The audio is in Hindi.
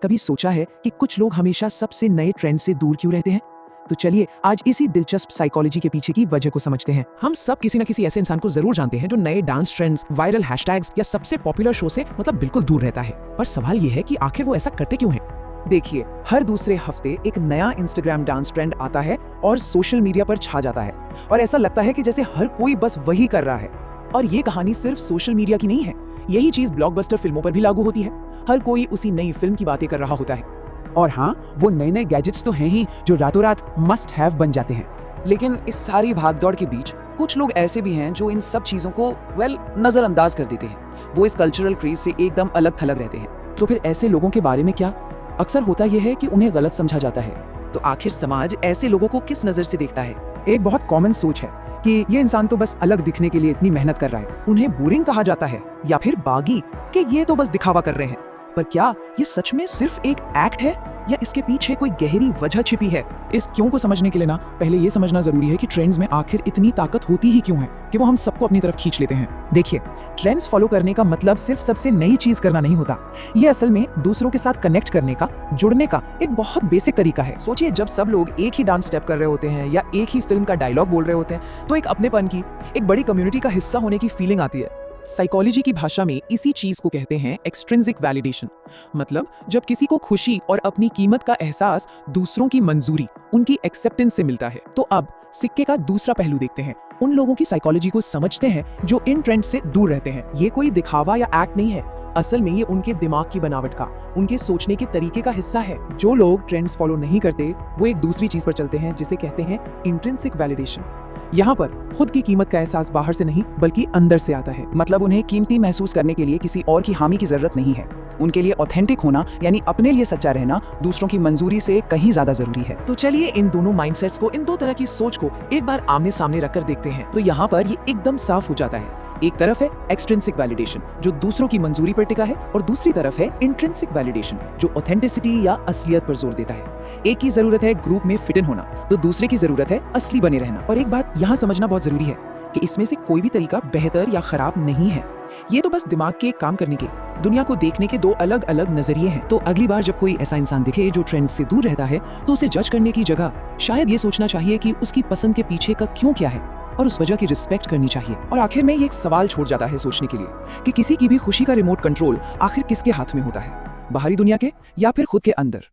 कभी सोचा है कि कुछ लोग हमेशा सबसे नए ट्रेंड से दूर क्यों रहते हैं? तो चलिए आज इसी दिलचस्प साइकोलॉजी के पीछे की वजह को समझते हैं। हम सब किसी न किसी ऐसे इंसान को जरूर जानते हैं जो नए डांस ट्रेंड्स, वायरल हैशटैग्स या सबसे पॉपुलर शो से बिल्कुल दूर रहता है। पर सवाल ये है कि आखिर वो ऐसा करते क्यों हैं? देखिए, हर दूसरे हफ्ते एक नया इंस्टाग्राम डांस ट्रेंड आता है और सोशल मीडिया पर छा जाता है और ऐसा लगता है कि जैसे हर कोई बस वही कर रहा है। और ये कहानी सिर्फ सोशल मीडिया की नहीं है, यही चीज ब्लॉकबस्टर फिल्मों पर भी लागू होती है। हर कोई उसी नई फिल्म की बातें कर रहा होता है। और हाँ, वो नए नए गैजेट्स तो हैं ही जो रातों रात मस्ट हैव बन जाते हैं। लेकिन इस सारी भागदौड़ के बीच कुछ लोग ऐसे भी हैं जो इन सब चीजों को नजरअंदाज कर देते हैं। वो इस कल्चरल क्रेज से एकदम अलग थलग रहते हैं। तो फिर ऐसे लोगों के बारे में क्या? अक्सर होता यह है कि उन्हें गलत समझा जाता है। तो आखिर समाज ऐसे लोगों को किस नजर से देखता है? एक बहुत कॉमन सोच है कि ये इंसान तो बस अलग दिखने के लिए इतनी मेहनत कर रहा है। उन्हें बोरिंग कहा जाता है या फिर बागी कि ये तो बस दिखावा कर रहे हैं। पर क्या ये सच में सिर्फ एक एक्ट है या इसके पीछे कोई गहरी वजह छिपी है? इस क्यों को समझने के लिए पहले ये समझना जरूरी है कि ट्रेंड्स में आखिर इतनी ताकत होती ही क्यों है कि वो हम सबको अपनी तरफ खींच लेते हैं। देखिए, ट्रेंड्स फॉलो करने का मतलब सिर्फ सबसे नई चीज करना नहीं होता। ये असल में दूसरों के साथ कनेक्ट करने का, जुड़ने का एक बहुत बेसिक तरीका है। सोचिए, जब सब लोग एक ही डांस स्टेप कर रहे होते हैं या एक ही फिल्म का डायलॉग बोल रहे होते हैं तो एक अपनेपन की, एक बड़ी कम्युनिटी का हिस्सा होने की फीलिंग आती है। साइकोलॉजी की भाषा में इसी चीज को कहते हैं एक्सट्रिंसिक वैलिडेशन। मतलब जब किसी को खुशी और अपनी कीमत का एहसास दूसरों की मंजूरी, उनकी एक्सेप्टेंस से मिलता है। तो अब सिक्के का दूसरा पहलू देखते हैं। उन लोगों की साइकोलॉजी को समझते हैं जो इन ट्रेंड से दूर रहते हैं। ये कोई दिखावा या एक्ट नहीं है, असल में ये उनके दिमाग की बनावट का, उनके सोचने के तरीके का हिस्सा है। जो लोग ट्रेंड्स फॉलो नहीं करते वो एक दूसरी चीज पर चलते हैं जिसे कहते हैं इंट्रिंसिक वैलिडेशन। यहाँ पर खुद की कीमत का एहसास बाहर से नहीं बल्कि अंदर से आता है। मतलब उन्हें कीमती महसूस करने के लिए किसी और की हामी की जरूरत नहीं है। उनके लिए ऑथेंटिक होना यानी अपने लिए सच्चा रहना दूसरों की मंजूरी से कहीं ज्यादा जरूरी है। तो चलिए इन दोनों माइंडसेट्स को, इन दो तरह की सोच को एक बार आमने सामने रखकर देखते हैं। तो यहाँ पर ये एकदम साफ हो जाता है। एक तरफ है एक्सट्रिंसिक वैलिडेशन जो दूसरों की मंजूरी पर टिका है और दूसरी तरफ है इंट्रिंसिक वैलिडेशन जो ऑथेंटिसिटी या असलियत पर जोर देता है। एक की जरूरत है ग्रुप में फिट इन होना तो दूसरे की जरूरत है असली बने रहना। और एक बात यहाँ समझना बहुत जरूरी है कि इसमें से कोई भी तरीका बेहतर या खराब नहीं है। ये तो बस दिमाग के काम करने के, दुनिया को देखने के दो अलग अलग नजरिए हैं। तो अगली बार जब कोई ऐसा इंसान दिखे जो ट्रेंड से दूर रहता है तो उसे जज करने की जगह शायद ये सोचना चाहिए कि उसकी पसंद के पीछे का क्यों क्या है और उस वजह की रिस्पेक्ट करनी चाहिए। और आखिर में ये एक सवाल छोड़ जाता है सोचने के लिए कि किसी की भी खुशी का रिमोट कंट्रोल आखिर किसके हाथ में होता है, बाहरी दुनिया के या फिर खुद के अंदर।